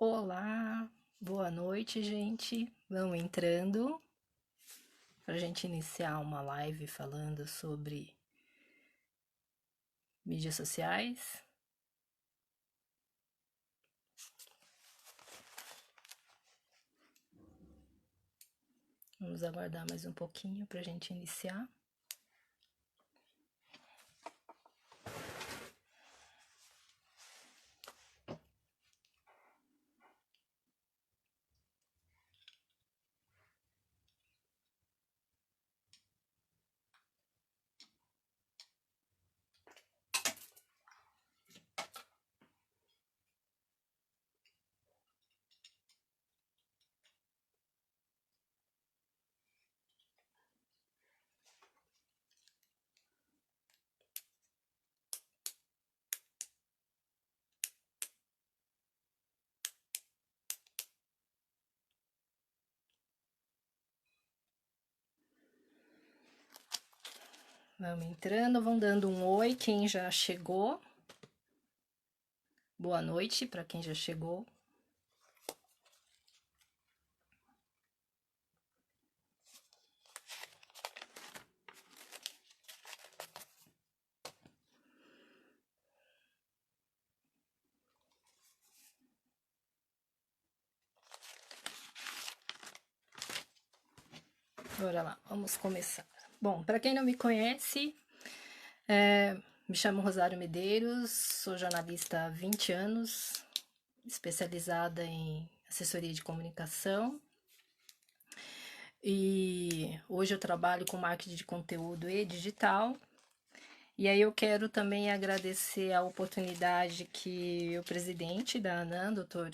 Olá, boa noite, gente. Vamos entrando para a gente iniciar uma live falando sobre mídias sociais. Vamos aguardar mais um pouquinho para a gente iniciar. Vamos entrando, vão dando um oi quem já chegou. Boa noite para quem já chegou. Bora lá, vamos começar. Bom, para quem não me conhece, me chamo Rosário Medeiros, sou jornalista há 20 anos, especializada em assessoria de comunicação. E hoje eu trabalho com marketing de conteúdo e digital. E aí eu quero também agradecer a oportunidade que o presidente da ANAM, doutor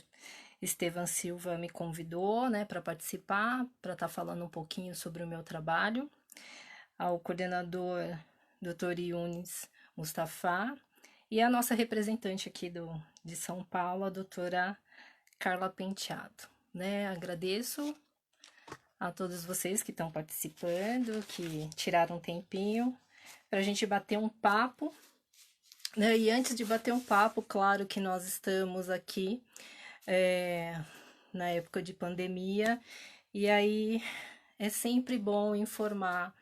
Estevam Silva, me convidou, né, para participar, para estar falando um pouquinho sobre o meu trabalho, ao coordenador doutor Yunis Mustafa e a nossa representante aqui de São Paulo, a doutora Carla Penteado. Né? Agradeço a todos vocês que estão participando, que tiraram um tempinho para a gente bater um papo. Né? E antes de bater um papo, claro que nós estamos aqui na época de pandemia, e aí é sempre bom informar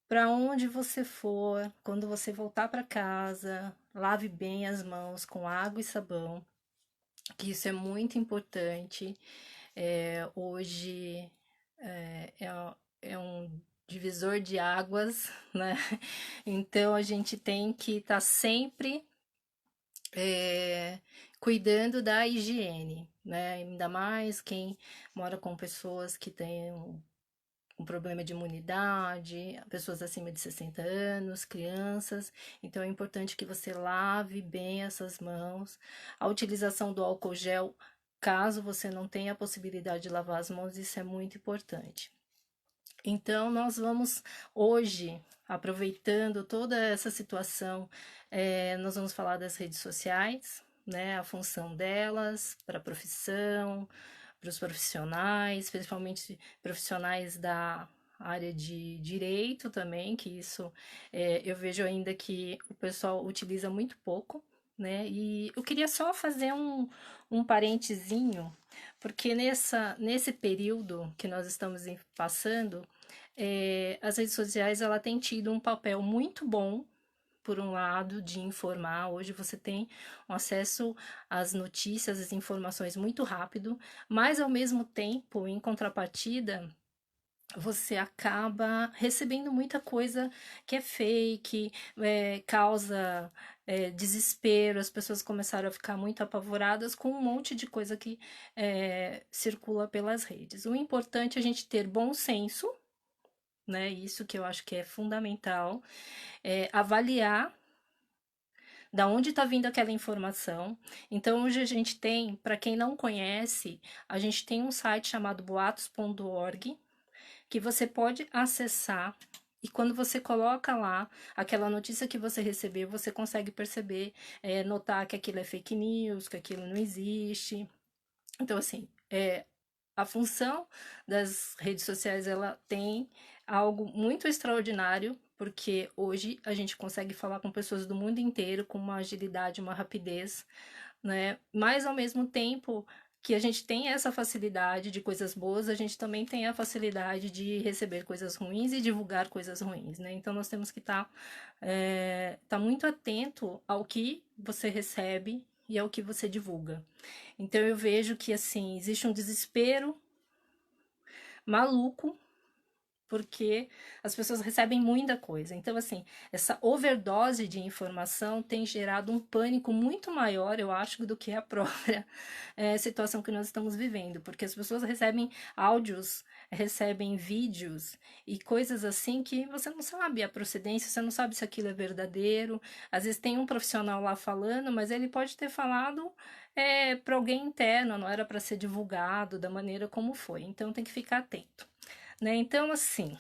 para onde você for, quando você voltar para casa, lave bem as mãos com água e sabão, que isso é muito importante. Hoje é um divisor de águas, né? Então a gente tem que estar sempre cuidando da higiene, né? Ainda mais quem mora com pessoas que têm um problema de imunidade, pessoas acima de 60 anos, crianças. Então é importante que você lave bem essas mãos. A utilização do álcool gel, caso você não tenha a possibilidade de lavar as mãos, isso é muito importante. Então, nós vamos hoje, aproveitando toda essa situação, nós vamos falar das redes sociais, né, a função delas para a profissão, para os profissionais, principalmente profissionais da área de direito também, que isso eu vejo ainda que o pessoal utiliza muito pouco, né? E eu queria só fazer um parentezinho, porque nesse período que nós estamos passando, as redes sociais ela tem tido um papel muito bom, por um lado, de informar. Hoje você tem um acesso às notícias, às informações muito rápido, mas ao mesmo tempo, em contrapartida, você acaba recebendo muita coisa que é fake, causa desespero, as pessoas começaram a ficar muito apavoradas com um monte de coisa que circula pelas redes. O importante é a gente ter bom senso, né? Isso que eu acho que é fundamental, avaliar da onde está vindo aquela informação. Então, hoje a gente tem, para quem não conhece, a gente tem um site chamado boatos.org, que você pode acessar e quando você coloca lá aquela notícia que você recebeu, você consegue perceber, notar que aquilo é fake news, que aquilo não existe. Então, assim, a função das redes sociais, ela tem algo muito extraordinário, porque hoje a gente consegue falar com pessoas do mundo inteiro com uma agilidade, uma rapidez, né? Mas ao mesmo tempo que a gente tem essa facilidade de coisas boas, a gente também tem a facilidade de receber coisas ruins e divulgar coisas ruins, né? Então nós temos que tá muito atento ao que você recebe e ao que você divulga. Então eu vejo que assim existe um desespero maluco porque as pessoas recebem muita coisa. Então, assim, essa overdose de informação tem gerado um pânico muito maior, eu acho, do que a própria situação que nós estamos vivendo, porque as pessoas recebem áudios, recebem vídeos e coisas assim que você não sabe a procedência, você não sabe se aquilo é verdadeiro. Às vezes tem um profissional lá falando, mas ele pode ter falado para alguém interno, não era para ser divulgado da maneira como foi. Então tem que ficar atento. Né? Então, assim,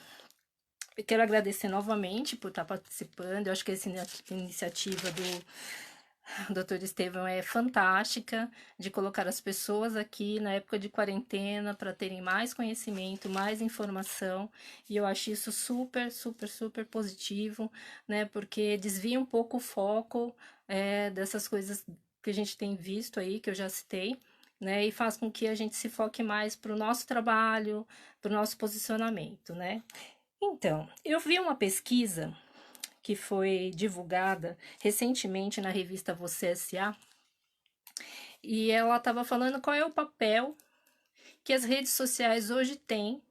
eu quero agradecer novamente por estar participando. Eu acho que essa iniciativa do Dr. Estevão é fantástica, de colocar as pessoas aqui na época de quarentena para terem mais conhecimento, mais informação, e eu acho isso super, super, super positivo, né? Porque desvia um pouco o foco dessas coisas que a gente tem visto aí, que eu já citei, né? E faz com que a gente se foque mais para o nosso trabalho, para o nosso posicionamento, né? Então, eu vi uma pesquisa que foi divulgada recentemente na revista Você S.A. e ela estava falando qual é o papel que as redes sociais hoje têm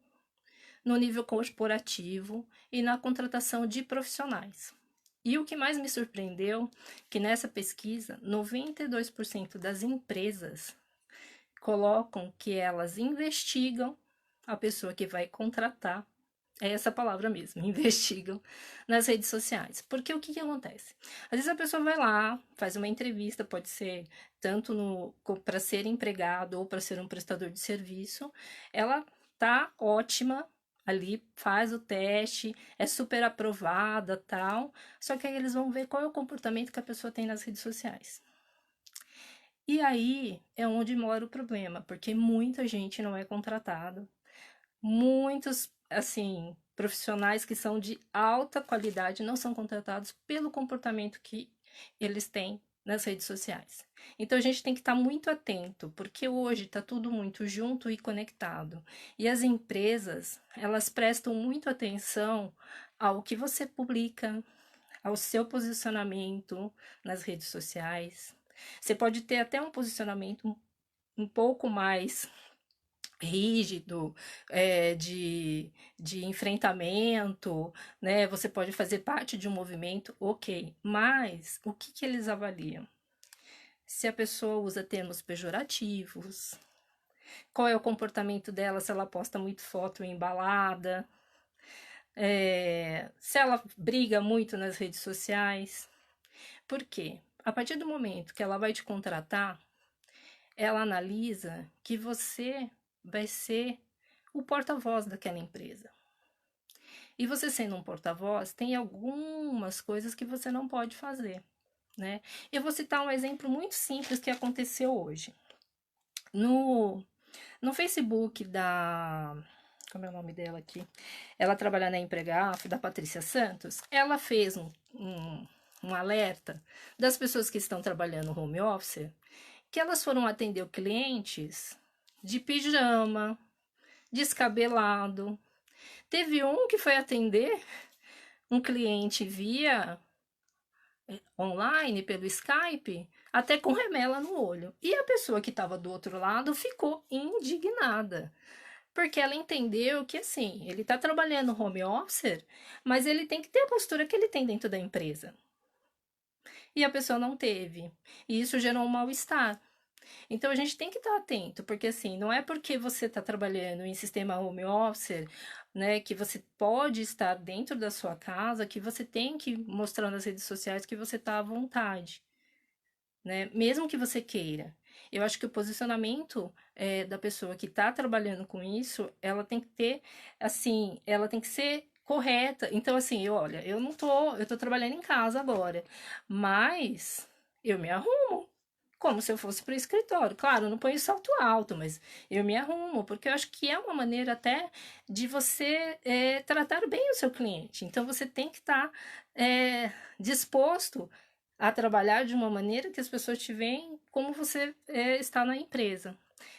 no nível corporativo e na contratação de profissionais. E o que mais me surpreendeu, que nessa pesquisa, 92% das empresas colocam que elas investigam a pessoa que vai contratar, é essa palavra mesmo, investigam nas redes sociais. Porque o que acontece? Às vezes a pessoa vai lá, faz uma entrevista, pode ser tanto para ser empregado ou para ser um prestador de serviço, ela tá ótima ali, faz o teste, é super aprovada, tal, só que aí eles vão ver qual é o comportamento que a pessoa tem nas redes sociais. E aí é onde mora o problema, porque muita gente não é contratada, muitos, assim, profissionais que são de alta qualidade não são contratados pelo comportamento que eles têm nas redes sociais. Então a gente tem que estar muito atento, porque hoje está tudo muito junto e conectado. E as empresas, elas prestam muito atenção ao que você publica, ao seu posicionamento nas redes sociais. Você pode ter até um posicionamento um pouco mais rígido, de enfrentamento, né? Você pode fazer parte de um movimento, ok. Mas o que eles avaliam? Se a pessoa usa termos pejorativos, qual é o comportamento dela, se ela posta muito foto embalada, se ela briga muito nas redes sociais. Por quê? A partir do momento que ela vai te contratar, ela analisa que você vai ser o porta-voz daquela empresa. E você sendo um porta-voz, tem algumas coisas que você não pode fazer, né? Eu vou citar um exemplo muito simples que aconteceu hoje. No Facebook da... Como é o nome dela aqui? Ela trabalha na Empregaf, da Patrícia Santos. Ela fez um alerta das pessoas que estão trabalhando no home office, que elas foram atender clientes de pijama, descabelado. Teve um que foi atender um cliente via online, pelo Skype, até com remela no olho. E a pessoa que estava do outro lado ficou indignada. Porque ela entendeu que, assim, ele está trabalhando home office, mas ele tem que ter a postura que ele tem dentro da empresa. E a pessoa não teve. E isso gerou um mal-estar. Então a gente tem que estar atento, porque assim, não é porque você está trabalhando em sistema home office, né, que você pode estar dentro da sua casa, que você tem que mostrar nas redes sociais que você está à vontade, né, mesmo que você queira. Eu acho que o posicionamento da pessoa que está trabalhando com isso, ela tem que ter, assim, ela tem que ser correta. Então, assim, olha, eu tô trabalhando em casa agora, mas eu me arrumo como se eu fosse para o escritório. Claro, eu não ponho salto alto, mas eu me arrumo, porque eu acho que é uma maneira até de você tratar bem o seu cliente. Então, você tem que estar disposto a trabalhar de uma maneira que as pessoas te veem como você está na empresa.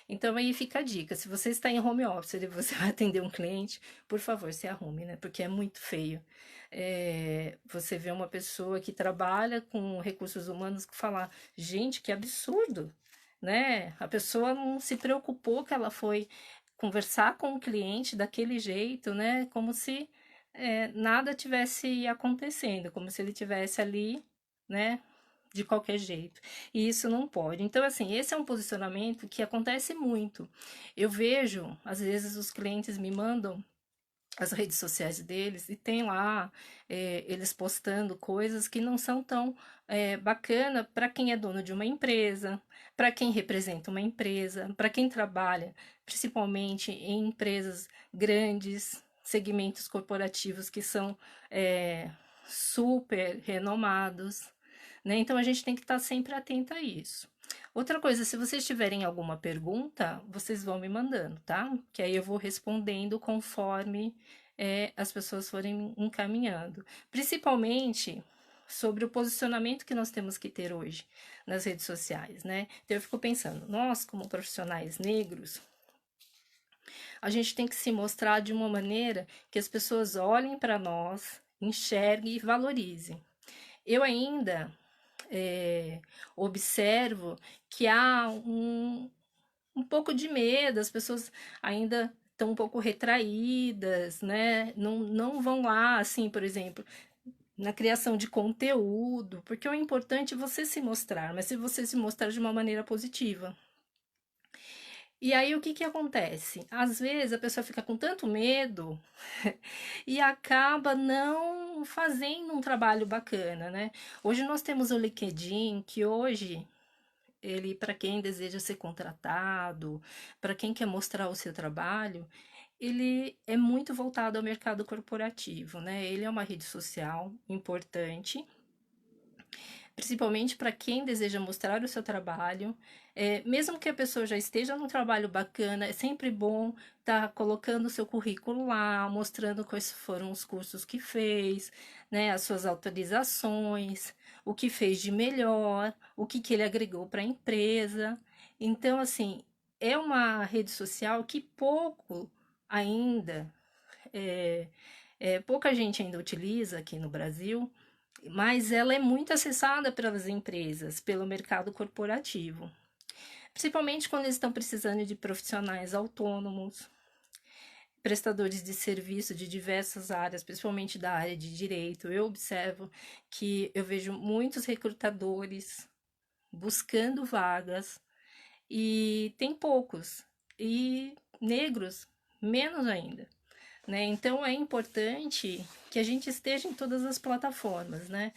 Então aí fica a dica, se você está em home office e você vai atender um cliente, por favor, se arrume, né? Porque é muito feio. Você vê uma pessoa que trabalha com recursos humanos que fala, gente, que absurdo, né? A pessoa não se preocupou que ela foi conversar com o cliente daquele jeito, né? Como se nada tivesse acontecendo, como se ele tivesse ali, né? De qualquer jeito. E isso não pode. Então, assim, esse é um posicionamento que acontece muito. Eu vejo, às vezes, os clientes me mandam as redes sociais deles e tem lá eles postando coisas que não são tão bacana para quem é dono de uma empresa, para quem representa uma empresa, para quem trabalha principalmente em empresas grandes, segmentos corporativos que são super renomados, né? Então a gente tem que estar sempre atento a isso. Outra coisa, se vocês tiverem alguma pergunta, vocês vão me mandando, tá? Que aí eu vou respondendo conforme as pessoas forem encaminhando. Principalmente sobre o posicionamento que nós temos que ter hoje nas redes sociais, né? Então eu fico pensando, nós como profissionais negros, a gente tem que se mostrar de uma maneira que as pessoas olhem para nós, enxerguem e valorizem. Eu ainda observo que há um pouco de medo, as pessoas ainda estão um pouco retraídas, né? Não vão lá, assim, por exemplo, na criação de conteúdo, porque o importante é você se mostrar, mas se você se mostrar de uma maneira positiva. E aí o que que acontece? Às vezes a pessoa fica com tanto medo e acaba não fazendo um trabalho bacana, né? Hoje nós temos o LinkedIn, que hoje ele, para quem deseja ser contratado, para quem quer mostrar o seu trabalho, ele é muito voltado ao mercado corporativo, né? Ele é uma rede social importante, principalmente para quem deseja mostrar o seu trabalho. Mesmo que a pessoa já esteja num trabalho bacana, é sempre bom estar colocando o seu currículo lá, mostrando quais foram os cursos que fez, né, as suas autorizações, o que fez de melhor, o que, que ele agregou para a empresa. Então, assim, é uma rede social que pouco ainda, pouca gente ainda utiliza aqui no Brasil, mas ela é muito acessada pelas empresas, pelo mercado corporativo. Principalmente quando eles estão precisando de profissionais autônomos, prestadores de serviço de diversas áreas, principalmente da área de direito. Eu observo que eu vejo muitos recrutadores buscando vagas e tem poucos, e negros menos ainda, né? Então é importante que a gente esteja em todas as plataformas, né?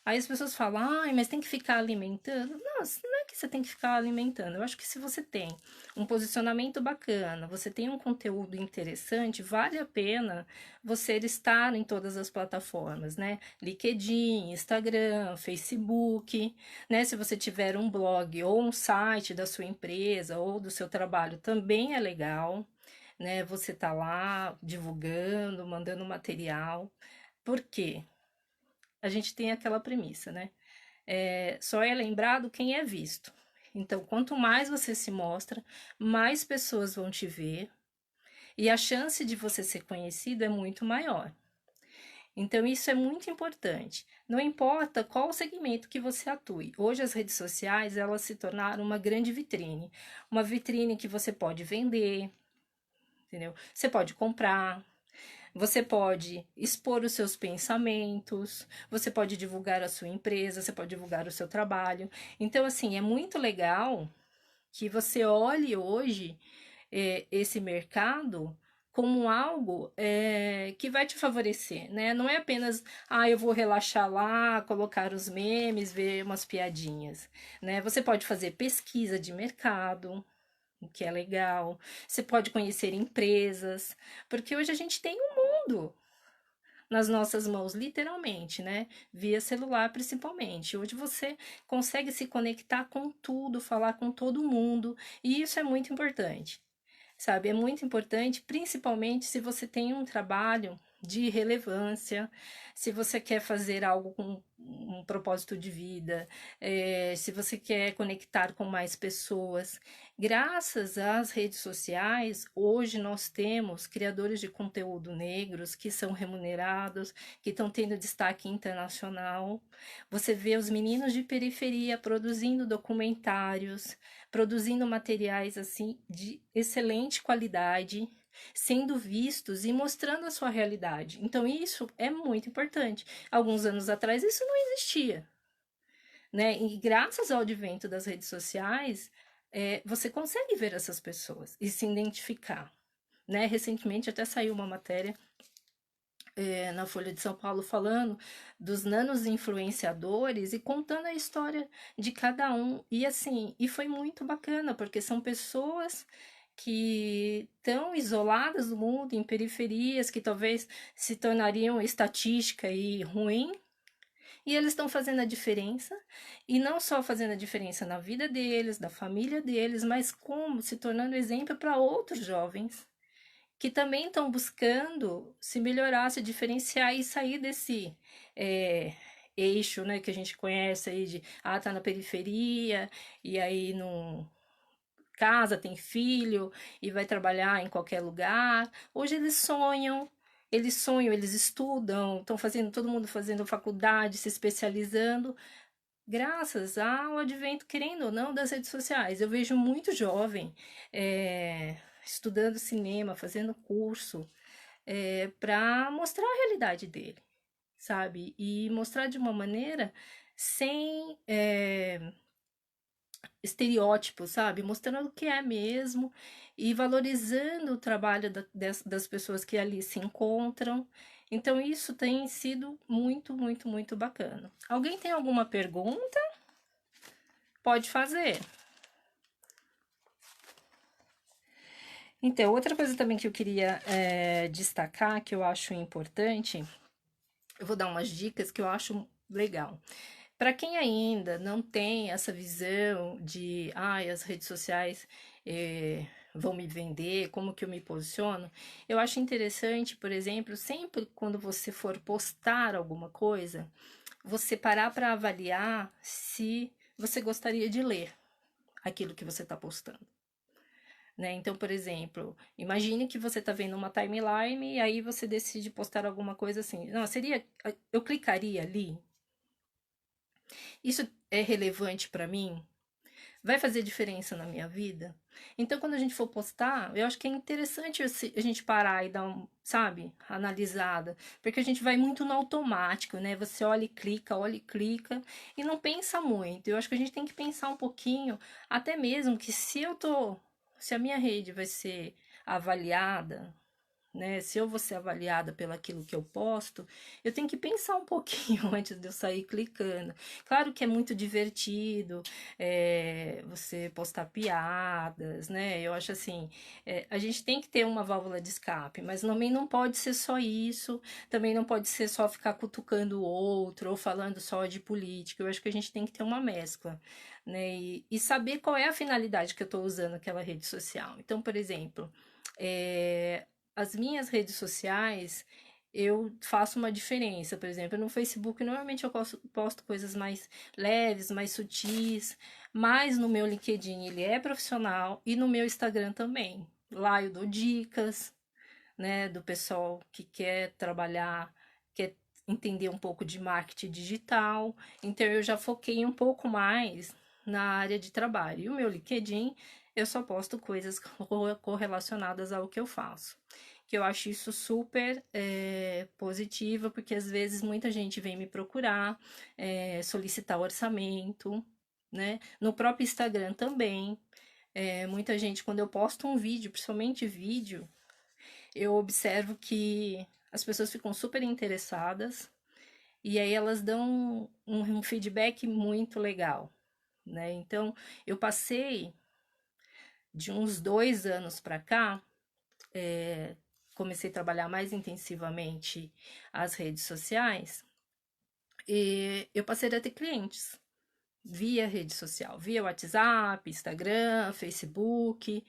Aí as pessoas falam, ai, mas tem que ficar alimentando. Não é que você tem que ficar alimentando. Eu acho que se você tem um posicionamento bacana, você tem um conteúdo interessante, vale a pena você estar em todas as plataformas, né? LinkedIn, Instagram, Facebook, né? Se você tiver um blog ou um site da sua empresa ou do seu trabalho, também é legal, né? Você tá lá divulgando, mandando material. Por quê? A gente tem aquela premissa, né? Só é lembrado quem é visto. Então, quanto mais você se mostra, mais pessoas vão te ver e a chance de você ser conhecido é muito maior. Então, isso é muito importante. Não importa qual segmento que você atue. Hoje, as redes sociais, elas se tornaram uma grande vitrine. Uma vitrine que você pode vender, entendeu? Você pode comprar, você pode expor os seus pensamentos, você pode divulgar a sua empresa, você pode divulgar o seu trabalho. Então, assim, é muito legal que você olhe hoje esse mercado como algo que vai te favorecer, né? Não é apenas, eu vou relaxar lá, colocar os memes, ver umas piadinhas, né? Você pode fazer pesquisa de mercado, o que é legal. Você pode conhecer empresas, porque hoje a gente tem um mundo nas nossas mãos, literalmente, né? Via celular, principalmente. Hoje você consegue se conectar com tudo, falar com todo mundo, e isso é muito importante, sabe? É muito importante, principalmente se você tem um trabalho de relevância, se você quer fazer algo com um propósito de vida, se você quer conectar com mais pessoas. Graças às redes sociais, hoje nós temos criadores de conteúdo negros que são remunerados, que estão tendo destaque internacional. Você vê os meninos de periferia produzindo documentários, produzindo materiais assim de excelente qualidade, sendo vistos e mostrando a sua realidade. Então isso é muito importante. Alguns anos atrás isso não existia, né? E graças ao advento das redes sociais, você consegue ver essas pessoas e se identificar, né? Recentemente até saiu uma matéria na Folha de São Paulo falando dos nanos influenciadores e contando a história de cada um. E assim, e foi muito bacana, porque são pessoas que estão isoladas do mundo, em periferias, que talvez se tornariam estatística e ruim, e eles estão fazendo a diferença, e não só fazendo a diferença na vida deles, da família deles, mas como se tornando exemplo para outros jovens que também estão buscando se melhorar, se diferenciar e sair desse eixo, né, que a gente conhece aí de tá na periferia e aí não casa, tem filho e vai trabalhar em qualquer lugar. Hoje eles estudam, estão fazendo, todo mundo fazendo faculdade, se especializando, graças ao advento, querendo ou não, das redes sociais. Eu vejo muito jovem estudando cinema, fazendo curso, para mostrar a realidade dele, sabe? E mostrar de uma maneira sem estereótipos, sabe? Mostrando o que é mesmo e valorizando o trabalho das pessoas que ali se encontram. Então, isso tem sido muito, muito, muito bacana. Alguém tem alguma pergunta? Pode fazer. Então, outra coisa também que eu queria destacar, que eu acho importante, eu vou dar umas dicas que eu acho legal. Para quem ainda não tem essa visão de, as redes sociais vão me vender, como que eu me posiciono, eu acho interessante, por exemplo, sempre quando você for postar alguma coisa, você parar para avaliar se você gostaria de ler aquilo que você está postando. Né? Então, por exemplo, imagine que você está vendo uma timeline e aí você decide postar alguma coisa assim. Não, eu clicaria ali. Isso é relevante para mim? Vai fazer diferença na minha vida? Então, quando a gente for postar, eu acho que é interessante a gente parar e dar sabe, analisada, porque a gente vai muito no automático, né? Você olha e clica e não pensa muito. Eu acho que a gente tem que pensar um pouquinho, até mesmo que se a minha rede vai ser avaliada, né? Se eu vou ser avaliada pelaquilo que eu posto, eu tenho que pensar um pouquinho antes de eu sair clicando. Claro que é muito divertido você postar piadas, né? Eu acho assim, a gente tem que ter uma válvula de escape, mas também não pode ser só isso, também não pode ser só ficar cutucando o outro ou falando só de política. Eu acho que a gente tem que ter uma mescla, né? E saber qual é a finalidade que eu estou usando aquela rede social. Então, por exemplo, as minhas redes sociais, eu faço uma diferença. Por exemplo, no Facebook, normalmente eu posto coisas mais leves, mais sutis, mas no meu LinkedIn ele é profissional e no meu Instagram também. Lá eu dou dicas, né, do pessoal que quer trabalhar, quer entender um pouco de marketing digital. Então eu já foquei um pouco mais na área de trabalho. E o meu LinkedIn, eu só posto coisas correlacionadas ao que eu faço. Que eu acho isso super positivo, porque às vezes muita gente vem me procurar, solicitar orçamento, né? No próprio Instagram também. Muita gente, quando eu posto um vídeo, principalmente vídeo, eu observo que as pessoas ficam super interessadas e aí elas dão um feedback muito legal, né? Então, eu passei de uns 2 anos para cá, comecei a trabalhar mais intensivamente as redes sociais e eu passei a ter clientes via rede social, via WhatsApp, Instagram, Facebook,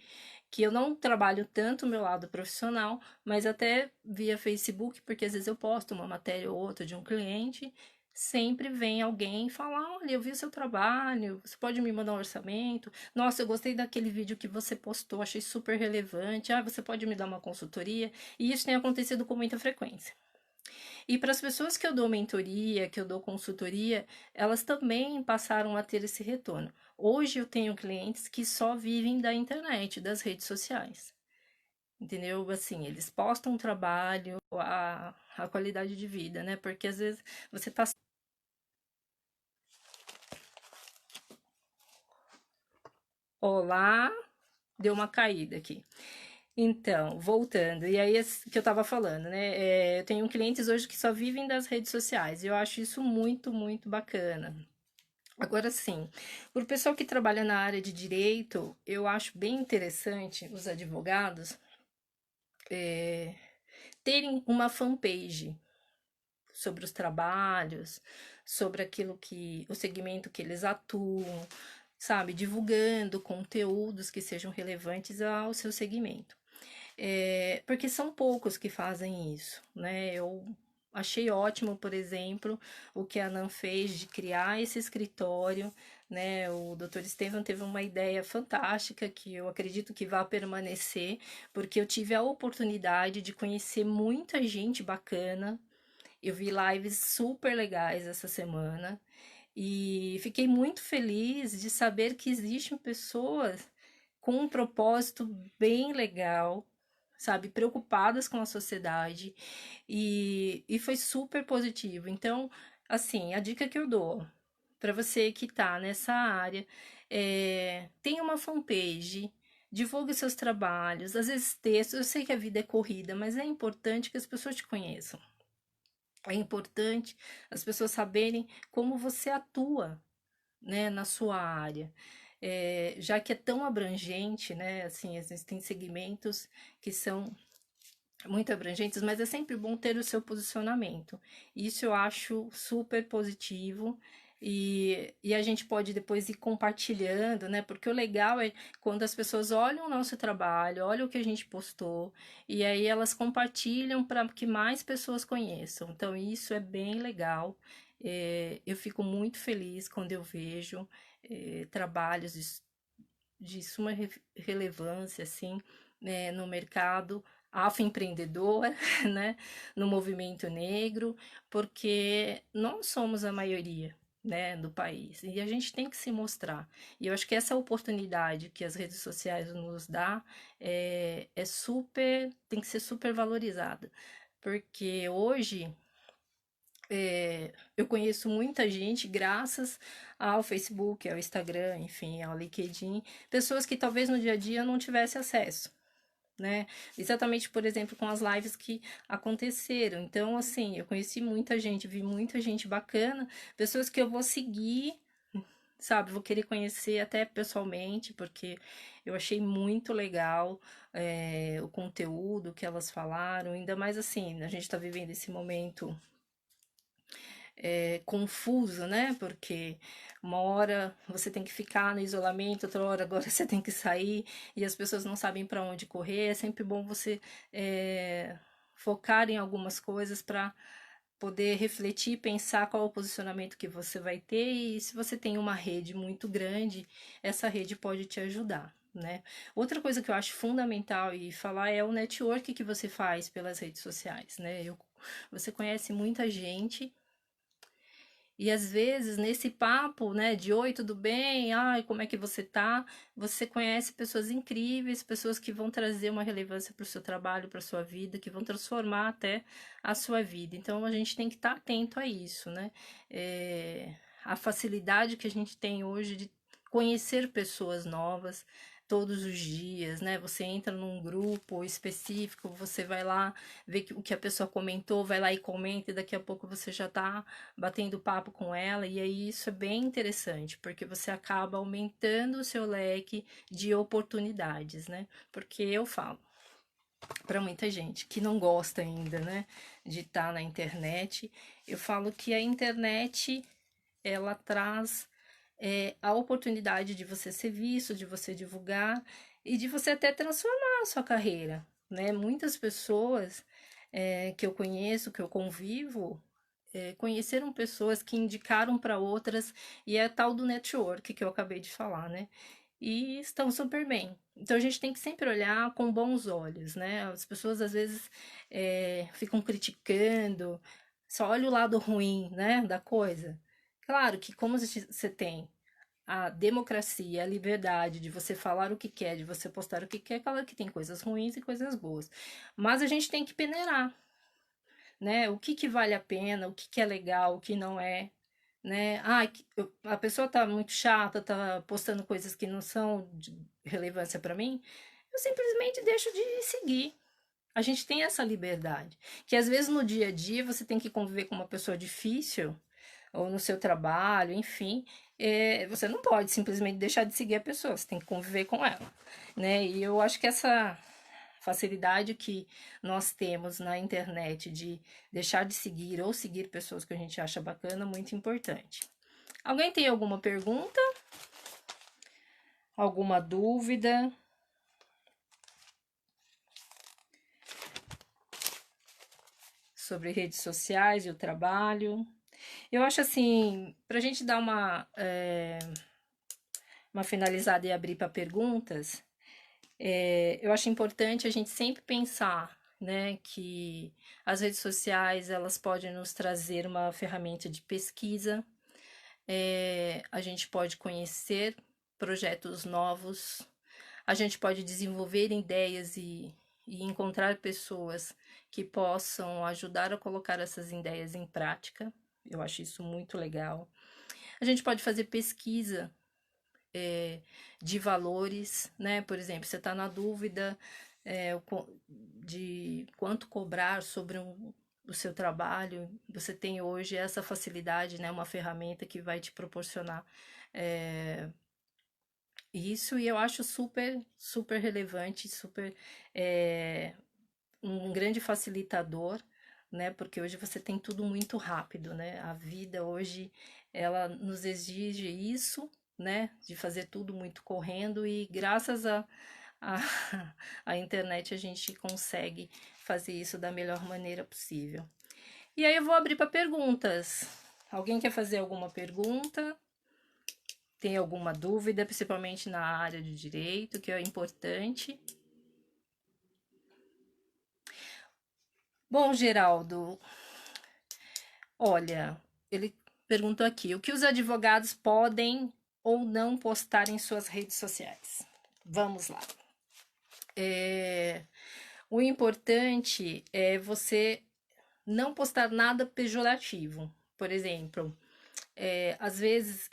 que eu não trabalho tanto o meu lado profissional, mas até via Facebook, porque às vezes eu posto uma matéria ou outra de um cliente, sempre vem alguém falar: olha, eu vi o seu trabalho, você pode me mandar um orçamento? Nossa, eu gostei daquele vídeo que você postou, achei super relevante. Ah, você pode me dar uma consultoria? E isso tem acontecido com muita frequência. E para as pessoas que eu dou mentoria, que eu dou consultoria, elas também passaram a ter esse retorno. Hoje eu tenho clientes que só vivem da internet, das redes sociais. Entendeu? Assim, eles postam o trabalho, a qualidade de vida, né? Porque às vezes você tá. Olá, deu uma caída aqui. Então, voltando, e aí que eu tava falando, né? Eu tenho clientes hoje que só vivem das redes sociais, e eu acho isso muito, muito bacana. Agora sim, para o pessoal que trabalha na área de direito, eu acho bem interessante os advogados terem uma fanpage sobre os trabalhos, sobre aquilo que, o segmento que eles atuam, sabe, divulgando conteúdos que sejam relevantes ao seu segmento. Porque são poucos que fazem isso, né? Eu achei ótimo, por exemplo, o que a Nan fez de criar esse escritório, né? O Dr. Estevam teve uma ideia fantástica que eu acredito que vai permanecer, porque eu tive a oportunidade de conhecer muita gente bacana. Eu vi lives super legais essa semana e fiquei muito feliz de saber que existem pessoas com um propósito bem legal, sabe, preocupadas com a sociedade e foi super positivo. Então, assim, a dica que eu dou para você que tá nessa área tenha uma fanpage, divulgue seus trabalhos, às vezes textos. Eu sei que a vida é corrida, mas é importante que as pessoas te conheçam. É importante as pessoas saberem como você atua, né, na sua área. Já que é tão abrangente, né, assim, existem segmentos que são muito abrangentes, mas é sempre bom ter o seu posicionamento. Isso eu acho super positivo. E a gente pode depois ir compartilhando, né? Porque o legal é quando as pessoas olham o nosso trabalho, olham o que a gente postou, e aí elas compartilham para que mais pessoas conheçam. Então, isso é bem legal. Eu fico muito feliz quando eu vejo trabalhos de suma relevância, assim, né, no mercado afroempreendedor, né, no movimento negro, porque nós somos a maioria, né, do país, e a gente tem que se mostrar. E eu acho que essa oportunidade que as redes sociais nos dá é super, tem que ser super valorizada, porque hoje eu conheço muita gente graças ao Facebook, ao Instagram, enfim, ao LinkedIn, pessoas que talvez no dia a dia não tivesse acesso, né? Exatamente, por exemplo, com as lives que aconteceram. Então, assim, eu conheci muita gente, vi muita gente bacana, pessoas que eu vou seguir, sabe? Vou querer conhecer até pessoalmente, porque eu achei muito legal o conteúdo que elas falaram, ainda mais assim, a gente está vivendo esse momento confuso, né? Porque uma hora você tem que ficar no isolamento, outra hora agora você tem que sair e as pessoas não sabem para onde correr. É sempre bom você focar em algumas coisas para poder refletir, pensar qual é o posicionamento que você vai ter e se você tem uma rede muito grande, essa rede pode te ajudar. Né? Outra coisa que eu acho fundamental e falar é o network que você faz pelas redes sociais, né? Você conhece muita gente e às vezes, nesse papo, né, de oi, tudo bem? Ai, como é que você tá? Você conhece pessoas incríveis, pessoas que vão trazer uma relevância para o seu trabalho, para a sua vida, que vão transformar até a sua vida. Então, a gente tem que estar atento a isso, né? A facilidade que a gente tem hoje de conhecer pessoas novas todos os dias, né? Você entra num grupo específico, você vai lá ver o que a pessoa comentou, vai lá e comenta, e daqui a pouco você já tá batendo papo com ela, e aí isso é bem interessante, porque você acaba aumentando o seu leque de oportunidades, né? Porque eu falo para muita gente que não gosta ainda, né, de estar na internet, eu falo que a internet ela traz a oportunidade de você ser visto, de você divulgar e de você até transformar a sua carreira, né? Muitas pessoas que eu conheço, que eu convivo, conheceram pessoas que indicaram para outras, e é tal do network que eu acabei de falar, né? E estão super bem. Então a gente tem que sempre olhar com bons olhos, né? As pessoas às vezes ficam criticando, só olha o lado ruim, né, da coisa. Claro que como você tem a democracia, a liberdade de você falar o que quer, de você postar o que quer, claro que tem coisas ruins e coisas boas. Mas a gente tem que peneirar, né? O que que vale a pena, o que que é legal, o que não é, né? Ah, a pessoa tá muito chata, tá postando coisas que não são de relevância para mim, eu simplesmente deixo de seguir. A gente tem essa liberdade, que às vezes no dia a dia você tem que conviver com uma pessoa difícil, ou no seu trabalho, enfim, você não pode simplesmente deixar de seguir a pessoa, você tem que conviver com ela, né? E eu acho que essa facilidade que nós temos na internet de deixar de seguir ou seguir pessoas que a gente acha bacana, é muito importante. Alguém tem alguma pergunta? Alguma dúvida? Sobre redes sociais e o trabalho? Eu acho assim, para a gente dar uma finalizada e abrir para perguntas, eu acho importante a gente sempre pensar, né, que as redes sociais elas podem nos trazer uma ferramenta de pesquisa, a gente pode conhecer projetos novos, a gente pode desenvolver ideias e encontrar pessoas que possam ajudar a colocar essas ideias em prática. Eu acho isso muito legal. A gente pode fazer pesquisa de valores, né? Por exemplo, você está na dúvida de quanto cobrar sobre o seu trabalho, você tem hoje essa facilidade, né? Uma ferramenta que vai te proporcionar isso, e eu acho super, super relevante, super um grande facilitador, né? Porque hoje você tem tudo muito rápido, né? A vida hoje ela nos exige isso, né? De fazer tudo muito correndo e graças a, a internet a gente consegue fazer isso da melhor maneira possível. E aí eu vou abrir para perguntas. Alguém quer fazer alguma pergunta? Tem alguma dúvida, principalmente na área de direito, que é importante? Bom, Geraldo, olha, ele perguntou aqui: o que os advogados podem ou não postar em suas redes sociais? Vamos lá. O importante é você não postar nada pejorativo. Por exemplo, às vezes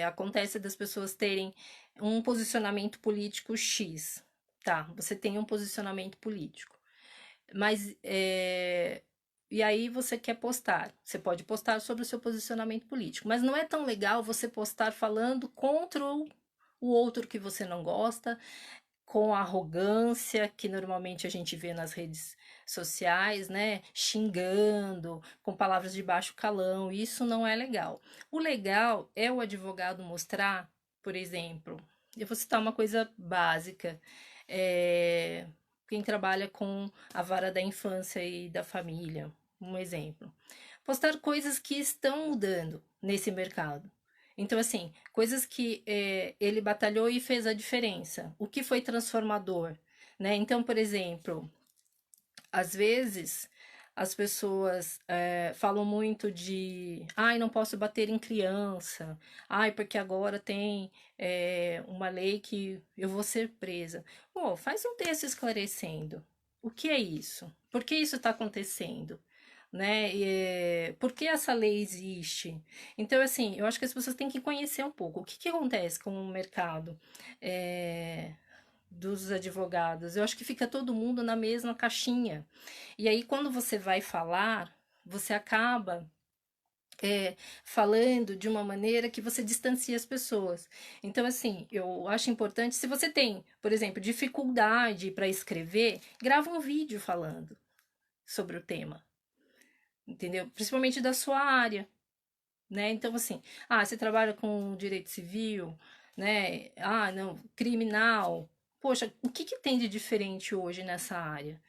acontece das pessoas terem um posicionamento político X. Tá, você tem um posicionamento político. Mas e aí você quer postar. Você pode postar sobre o seu posicionamento político, mas não é tão legal você postar falando contra o outro que você não gosta, com a arrogância que normalmente a gente vê nas redes sociais, né? Xingando, com palavras de baixo calão. Isso não é legal. O legal é o advogado mostrar, por exemplo, eu vou citar uma coisa básica. Quem trabalha com a vara da infância e da família, um exemplo. Postar coisas que estão mudando nesse mercado. Então, assim, coisas que ele batalhou e fez a diferença. O que foi transformador, né? Então, por exemplo, às vezes as pessoas falam muito de, ai, não posso bater em criança, ai, porque agora tem uma lei que eu vou ser presa. Pô, faz um texto esclarecendo. O que é isso? Por que isso está acontecendo? Né? Por que essa lei existe? Então, assim, eu acho que as pessoas têm que conhecer um pouco o que, que acontece com o mercado dos advogados. Eu acho que fica todo mundo na mesma caixinha. E aí, quando você vai falar, você acaba falando de uma maneira que você distancia as pessoas. Então, assim, eu acho importante, se você tem, por exemplo, dificuldade para escrever, grava um vídeo falando sobre o tema, entendeu? Principalmente da sua área, né? Então, assim, você trabalha com direito civil, né? Não, criminal. Poxa, o que que tem de diferente hoje nessa área,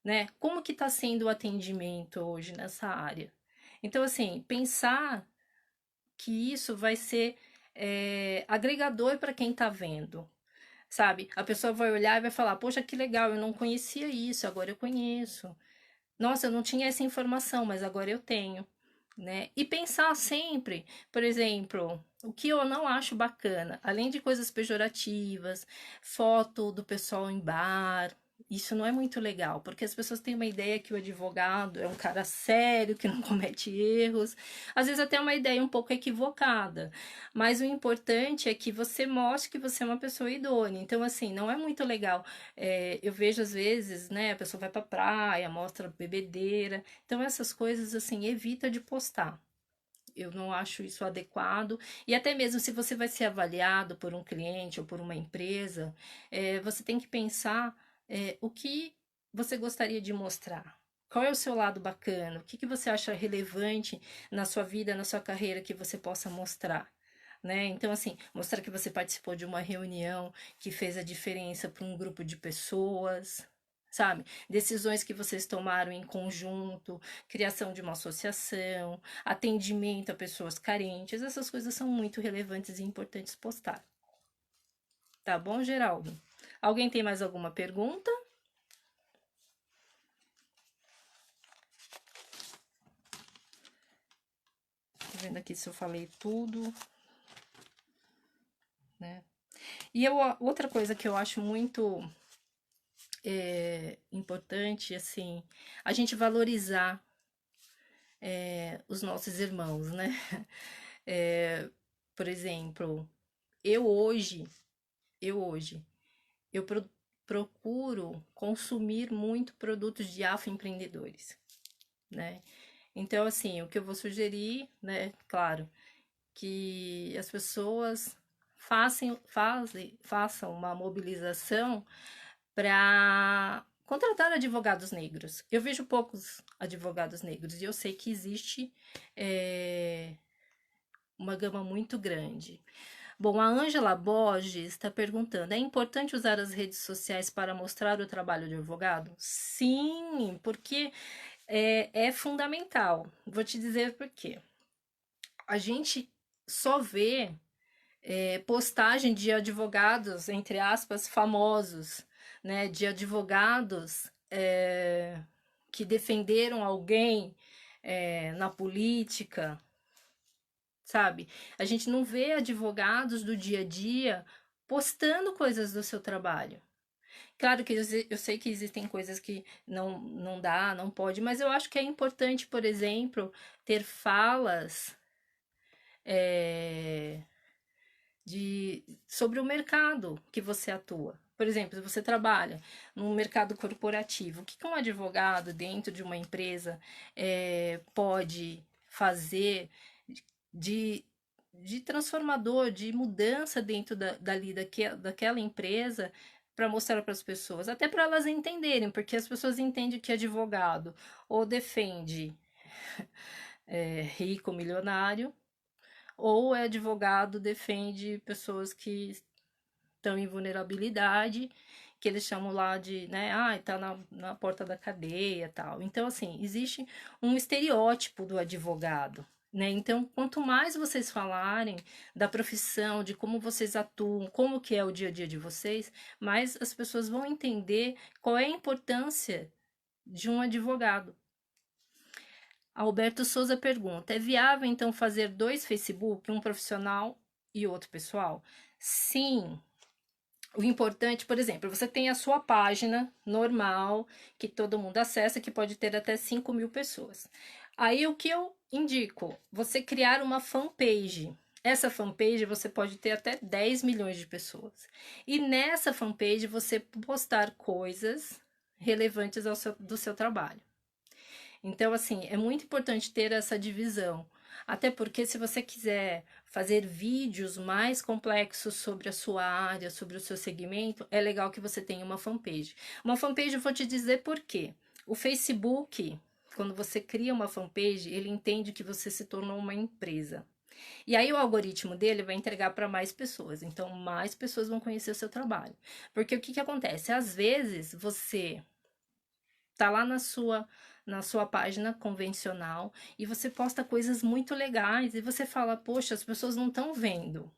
né? Como que está sendo o atendimento hoje nessa área? Então, assim, pensar que isso vai ser agregador para quem está vendo, sabe? A pessoa vai olhar e vai falar: Poxa, que legal, eu não conhecia isso, agora eu conheço. Nossa, eu não tinha essa informação, mas agora eu tenho, né? E pensar sempre, por exemplo, o que eu não acho bacana, além de coisas pejorativas, foto do pessoal em bar. Isso não é muito legal, porque as pessoas têm uma ideia que o advogado é um cara sério, que não comete erros, às vezes até uma ideia um pouco equivocada, mas o importante é que você mostre que você é uma pessoa idônea. Então, assim, não é muito legal eu vejo às vezes, né, a pessoa vai pra praia, mostra bebedeira. Então, essas coisas, assim, evita de postar. Eu não acho isso adequado. E até mesmo se você vai ser avaliado por um cliente ou por uma empresa, você tem que pensar o que você gostaria de mostrar. Qual é o seu lado bacana? O que que você acha relevante na sua vida, na sua carreira que você possa mostrar? Né? Então, assim, mostrar que você participou de uma reunião que fez a diferença para um grupo de pessoas, sabe? Decisões que vocês tomaram em conjunto, criação de uma associação, atendimento a pessoas carentes, essas coisas são muito relevantes e importantes postar. Tá bom, Geraldo? Alguém tem mais alguma pergunta? Tô vendo aqui se eu falei tudo, né? E outra coisa que eu acho muito importante, assim, a gente valorizar os nossos irmãos, né? É, por exemplo, eu hoje, eu hoje, eu procuro consumir muito produtos de afroempreendedores, né? Então, assim, o que eu vou sugerir, né? Claro, que as pessoas façam uma mobilização para contratar advogados negros. Eu vejo poucos advogados negros e eu sei que existe é, uma gama muito grande. Bom, a Ângela Borges está perguntando: é importante usar as redes sociais para mostrar o trabalho de advogado? Sim, porque é fundamental. Vou te dizer por quê. A gente só vê postagem de advogados, entre aspas, famosos, né? De advogados que defenderam alguém na política, sabe? A gente não vê advogados do dia a dia postando coisas do seu trabalho. Claro que eu sei que existem coisas que não dá, não pode, mas eu acho que é importante, por exemplo, ter falas é, sobre o mercado que você atua. Por exemplo, se você trabalha no mercado corporativo, o que um advogado dentro de uma empresa pode fazer de, de transformador, de mudança dentro daquela empresa para mostrar para as pessoas, até para elas entenderem, porque as pessoas entendem que advogado ou defende rico, milionário, ou é advogado, defende pessoas que estão em vulnerabilidade, que eles chamam lá de, né, tá na porta da cadeia, tal. Então, assim, existe um estereótipo do advogado, né? Então, quanto mais vocês falarem da profissão, de como vocês atuam, como que é o dia a dia de vocês, mais as pessoas vão entender qual é a importância de um advogado. Alberto Souza pergunta: é viável então fazer dois Facebook, um profissional e outro pessoal? Sim. O importante, por exemplo, você tem a sua página normal, que todo mundo acessa, que pode ter até 5.000 pessoas. Aí o que eu indico? Você criar uma fanpage. Essa fanpage você pode ter até 10 milhões de pessoas. E nessa fanpage você postar coisas relevantes do seu trabalho. Então, assim, é muito importante ter essa divisão. Até porque, se você quiser fazer vídeos mais complexos sobre a sua área, sobre o seu segmento, é legal que você tenha uma fanpage. Uma fanpage, eu vou te dizer por quê. O Facebook, quando você cria uma fanpage, ele entende que você se tornou uma empresa. E aí o algoritmo dele vai entregar para mais pessoas. Então, mais pessoas vão conhecer o seu trabalho. Porque o que acontece? Às vezes, você tá lá na sua página convencional e você posta coisas muito legais e você fala, poxa, as pessoas não estão vendo.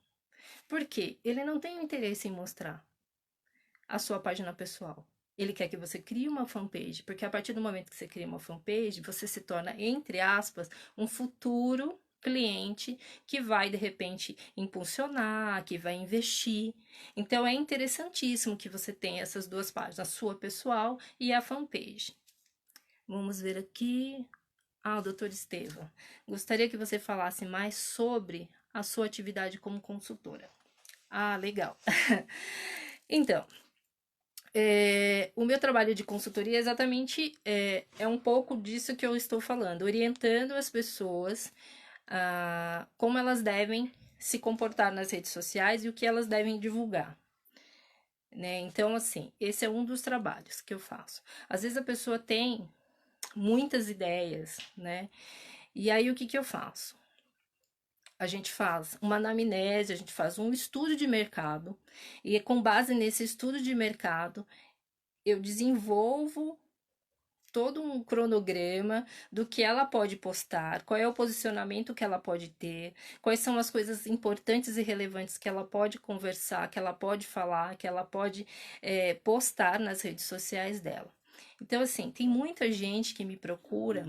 Por quê? Ele não tem interesse em mostrar a sua página pessoal. Ele quer que você crie uma fanpage, porque a partir do momento que você cria uma fanpage, você se torna, entre aspas, um futuro cliente que vai de repente impulsionar, que vai investir. Então é interessantíssimo que você tenha essas duas páginas, a sua pessoal e a fanpage. Vamos ver aqui. Ah, o doutor Estevam. Gostaria que você falasse mais sobre a sua atividade como consultora. Ah, legal. Então, o meu trabalho de consultoria é um pouco disso que eu estou falando, orientando as pessoas como elas devem se comportar nas redes sociais e o que elas devem divulgar. Né? Então, assim, esse é um dos trabalhos que eu faço. Às vezes a pessoa tem muitas ideias, né? E aí o que, que eu faço? A gente faz uma anamnese, a gente faz um estudo de mercado, e com base nesse estudo de mercado, eu desenvolvo todo um cronograma do que ela pode postar, qual é o posicionamento que ela pode ter, quais são as coisas importantes e relevantes que ela pode conversar, que ela pode falar, que ela pode postar nas redes sociais dela. Então, assim, tem muita gente que me procura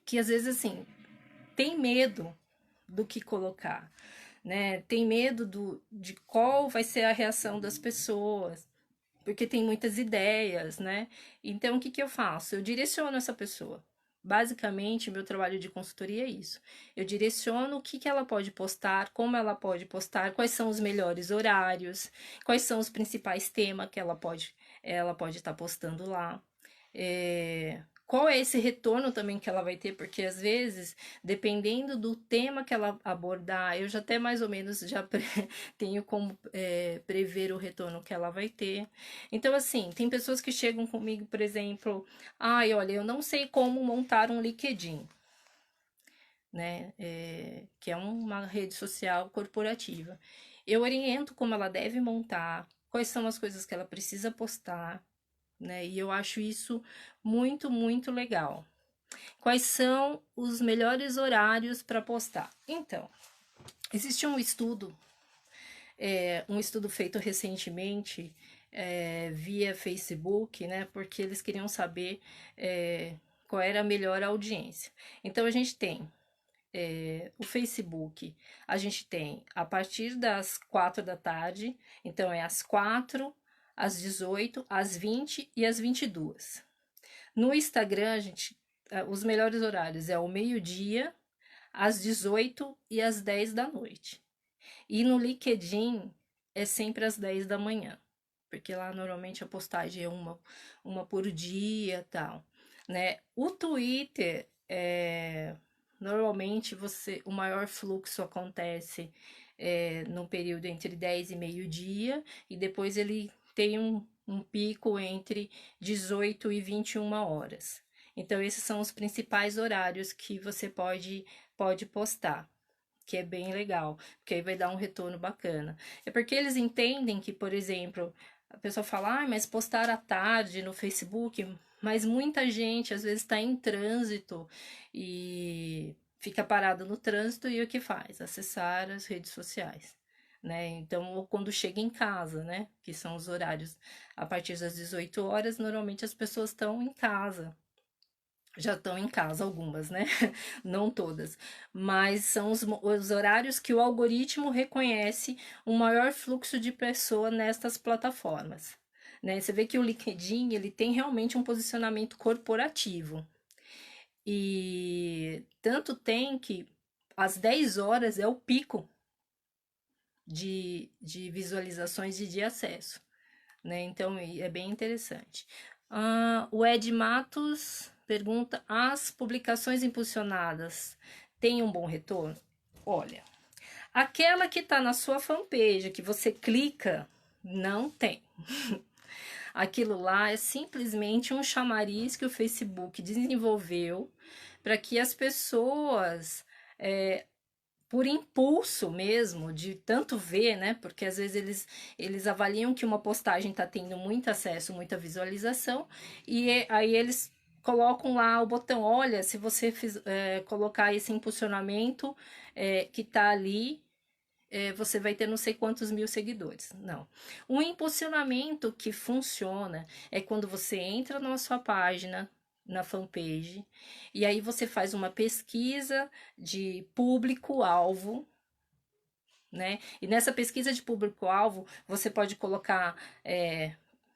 que às vezes, assim, tem medo do que colocar, né? Tem medo de qual vai ser a reação das pessoas, porque tem muitas ideias, né? Então, o que, que eu faço? Eu direciono essa pessoa. Basicamente, meu trabalho de consultoria é isso. Eu direciono o que, que ela pode postar, como ela pode postar, quais são os melhores horários, quais são os principais temas que ela pode estar postando lá. Qual é esse retorno também que ela vai ter, porque às vezes, dependendo do tema que ela abordar, eu já até mais ou menos já tenho como prever o retorno que ela vai ter. Então, assim, tem pessoas que chegam comigo, por exemplo, ai, olha, eu não sei como montar um LinkedIn, né? Que é uma rede social corporativa. Eu oriento como ela deve montar, quais são as coisas que ela precisa postar, né? E eu acho isso muito, muito legal. Quais são os melhores horários para postar? Então, existe um estudo feito recentemente via Facebook, né? Porque eles queriam saber qual era a melhor audiência. Então, a gente tem o Facebook, a gente tem a partir das 4 da tarde, então é às 4, às 18, às 20 e às 22. No Instagram, os melhores horários é o meio-dia, às 18 e às 10 da noite. E no LinkedIn é sempre às 10 da manhã, porque lá normalmente a postagem é uma por dia, tal, né? O Twitter normalmente o maior fluxo acontece no período entre 10 e meio-dia, e depois ele tem um pico entre 18 e 21 horas. Então, esses são os principais horários que você pode postar, que é bem legal, porque aí vai dar um retorno bacana. É porque eles entendem que, por exemplo, a pessoa fala, ah, mas postar à tarde no Facebook, mas muita gente às vezes está em trânsito e fica parado no trânsito e o que faz? Acessar as redes sociais. Né? Então, ou quando chega em casa, né? Que são os horários a partir das 18 horas, normalmente as pessoas estão em casa, já estão em casa algumas, né? Não todas, mas são os horários que o algoritmo reconhece um maior fluxo de pessoa nestas plataformas. Né? Você vê que o LinkedIn ele tem realmente um posicionamento corporativo. E tanto tem que às 10 horas é o pico de visualizações e de acesso. Né? Então é bem interessante. O Ed Matos pergunta: as publicações impulsionadas têm um bom retorno? Olha, aquela que está na sua fanpage, que você clica, não tem. Aquilo lá é simplesmente um chamariz que o Facebook desenvolveu para que as pessoas por impulso mesmo, de tanto ver, né? Porque às vezes eles avaliam que uma postagem está tendo muito acesso, muita visualização, e aí eles colocam lá o botão, olha, se você colocar esse impulsionamento que tá ali, você vai ter não sei quantos mil seguidores. Não. O impulsionamento que funciona é quando você entra na sua página, na fanpage, e aí você faz uma pesquisa de público-alvo, né? E nessa pesquisa de público-alvo, você pode colocar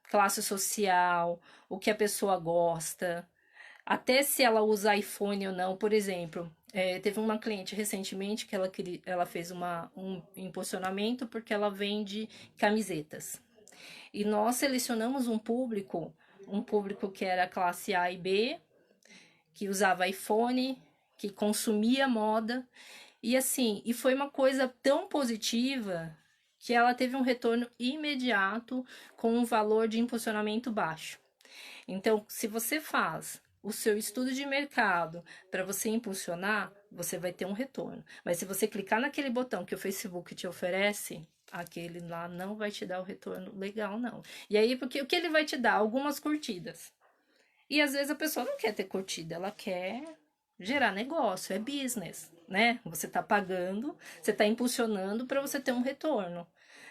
classe social, o que a pessoa gosta, até se ela usa iPhone ou não. Por exemplo, teve uma cliente recentemente que ela fez um impulsionamento porque ela vende camisetas. E nós selecionamos um público que era classe A e B, que usava iPhone, que consumia moda. E assim, e foi uma coisa tão positiva que ela teve um retorno imediato com um valor de impulsionamento baixo. Então, se você faz o seu estudo de mercado para você impulsionar, você vai ter um retorno. Mas se você clicar naquele botão que o Facebook te oferece, aquele lá não vai te dar o retorno legal, não. E aí, porque o que ele vai te dar? Algumas curtidas. E às vezes a pessoa não quer ter curtida, ela quer gerar negócio, é business, né? Você tá pagando, você tá impulsionando para você ter um retorno,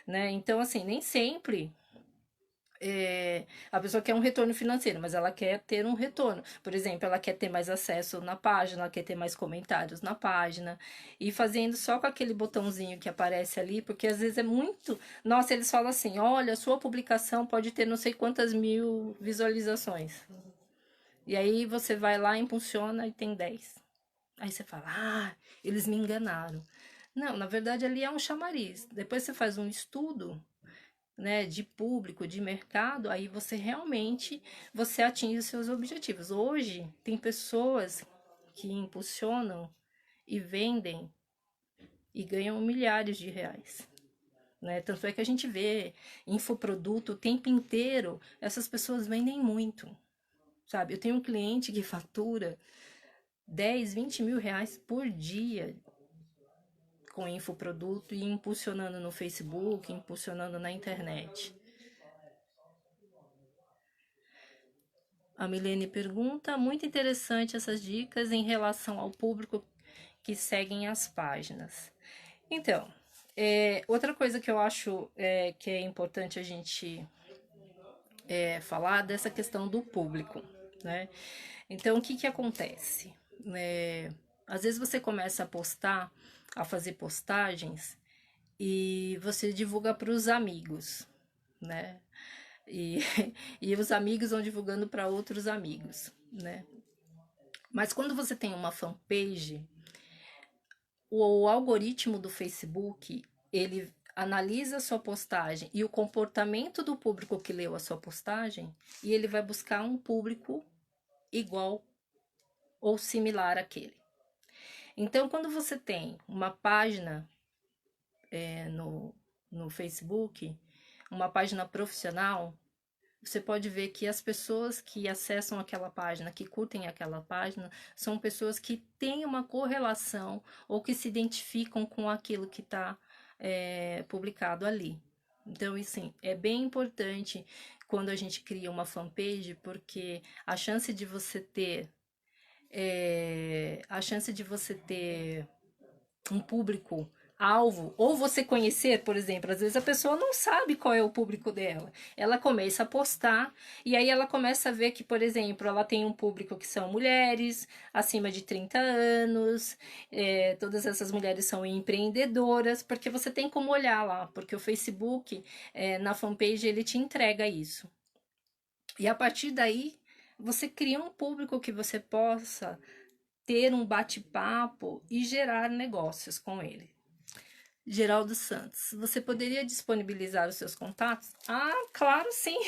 né? Então, assim, nem sempre a pessoa quer um retorno financeiro, mas ela quer ter um retorno. Por exemplo, ela quer ter mais acesso na página, ela quer ter mais comentários na página. E fazendo só com aquele botãozinho que aparece ali, porque às vezes é muito. Nossa, eles falam assim: olha, sua publicação pode ter não sei quantas mil visualizações. E aí você vai lá, impulsiona e tem 10. Aí você fala: ah, eles me enganaram. Não, na verdade ali é um chamariz. Depois você faz um estudo, né, de público, de mercado, aí você atinge os seus objetivos. Hoje tem pessoas que impulsionam e vendem e ganham milhares de reais. Né? Tanto é que a gente vê infoproduto o tempo inteiro, essas pessoas vendem muito. Sabe? Eu tenho um cliente que fatura 10, 20 mil reais por dia com infoproduto e impulsionando no Facebook, impulsionando na internet. A Milene pergunta, muito interessante essas dicas em relação ao público que seguem as páginas. Então, outra coisa que eu acho que é importante a gente falar dessa questão do público, né? Então, o que que acontece? Às vezes você começa a fazer postagens e você divulga para os amigos, né? E, e os amigos vão divulgando para outros amigos, né? Mas quando você tem uma fanpage, o algoritmo do Facebook, ele analisa a sua postagem e o comportamento do público que leu a sua postagem, e ele vai buscar um público igual ou similar àquele. Então, quando você tem uma página no Facebook, uma página profissional, você pode ver que as pessoas que acessam aquela página, que curtem aquela página, são pessoas que têm uma correlação ou que se identificam com aquilo que está publicado ali. Então, assim, é bem importante quando a gente cria uma fanpage, porque a chance de você ter um público alvo, ou você conhecer, por exemplo, às vezes a pessoa não sabe qual é o público dela. Ela começa a postar e aí ela começa a ver que, por exemplo, ela tem um público que são mulheres acima de 30 anos, todas essas mulheres são empreendedoras, porque você tem como olhar lá, porque o Facebook, na fanpage, ele te entrega isso. E a partir daí, você cria um público que você possa ter um bate-papo e gerar negócios com ele. Geraldo Santos, você poderia disponibilizar os seus contatos? Ah, claro, sim.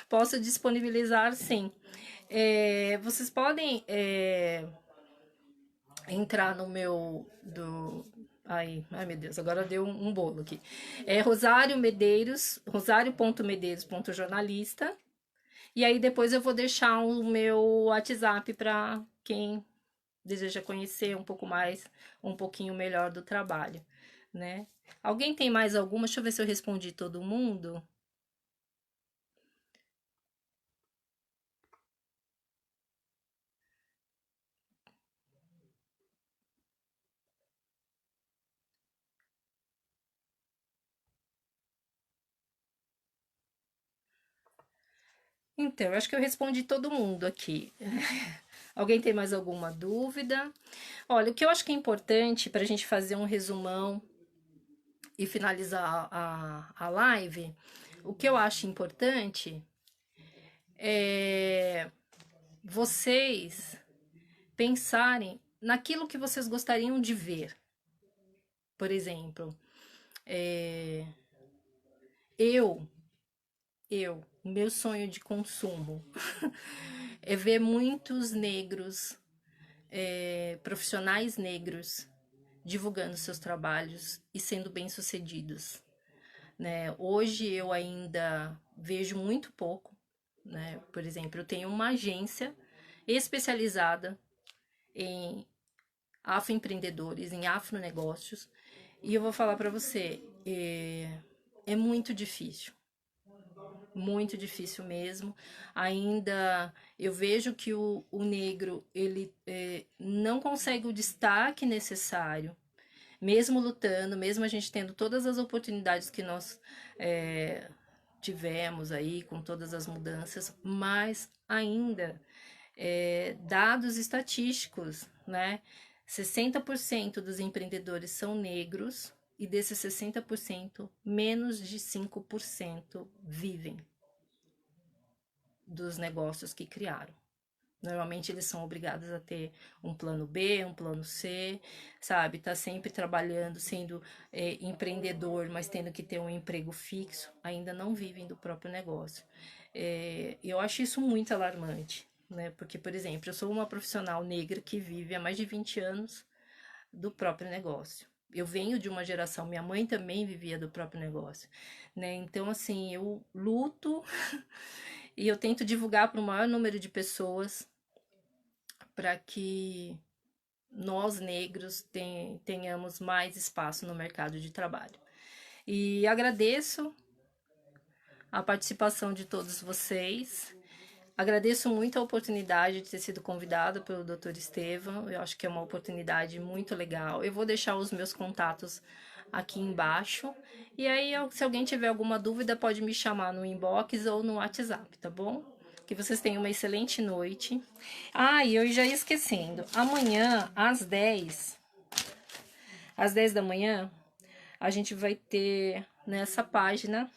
Posso disponibilizar, sim. Vocês podem entrar no meu ai meu Deus, agora deu um bolo aqui. É Rosário Medeiros, rosario.medeiros.jornalista. E aí depois eu vou deixar o meu WhatsApp para quem deseja conhecer um pouco mais, um pouquinho melhor do trabalho, né? Alguém tem mais alguma? Deixa eu ver se eu respondi todo mundo. Então, eu acho que eu respondi todo mundo aqui. Alguém tem mais alguma dúvida? Olha, o que eu acho que é importante para a gente fazer um resumão e finalizar a live, o que eu acho importante é vocês pensarem naquilo que vocês gostariam de ver. Por exemplo, é, eu, o meu sonho de consumo é ver muitos negros, profissionais negros, divulgando seus trabalhos e sendo bem-sucedidos, né? Hoje eu ainda vejo muito pouco, né? Por exemplo, eu tenho uma agência especializada em afroempreendedores, em afronegócios, e eu vou falar para você, é muito difícil mesmo. Ainda eu vejo que o negro ele não consegue o destaque necessário, mesmo lutando, mesmo a gente tendo todas as oportunidades que nós é, tivemos aí com todas as mudanças, mas ainda dados estatísticos, né? 60% dos empreendedores são negros e desses 60%, menos de 5% vivem dos negócios que criaram. Normalmente eles são obrigados a ter um plano B, um plano C, sabe? Tá sempre trabalhando, sendo empreendedor, mas tendo que ter um emprego fixo, ainda não vivem do próprio negócio. Eu acho isso muito alarmante, né? Porque, por exemplo, eu sou uma profissional negra que vive há mais de 20 anos do próprio negócio. Eu venho de uma geração, minha mãe também vivia do próprio negócio, né? Então, assim, eu luto e eu tento divulgar para o maior número de pessoas para que nós negros tenhamos mais espaço no mercado de trabalho. E agradeço a participação de todos vocês. Agradeço muito a oportunidade de ter sido convidada pelo Dr. Estevam. Eu acho que é uma oportunidade muito legal. Eu vou deixar os meus contatos aqui embaixo. E aí, se alguém tiver alguma dúvida, pode me chamar no inbox ou no WhatsApp, tá bom? Que vocês tenham uma excelente noite. Ah, e eu já ia esquecendo. Amanhã, às 10 da manhã, a gente vai ter nessa página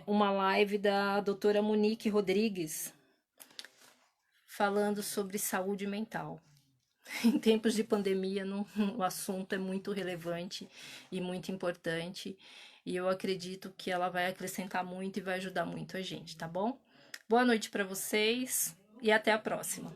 uma live da doutora Monique Rodrigues falando sobre saúde mental. Em tempos de pandemia, o assunto é muito relevante e muito importante. E eu acredito que ela vai acrescentar muito e vai ajudar muito a gente, tá bom? Boa noite para vocês e até a próxima.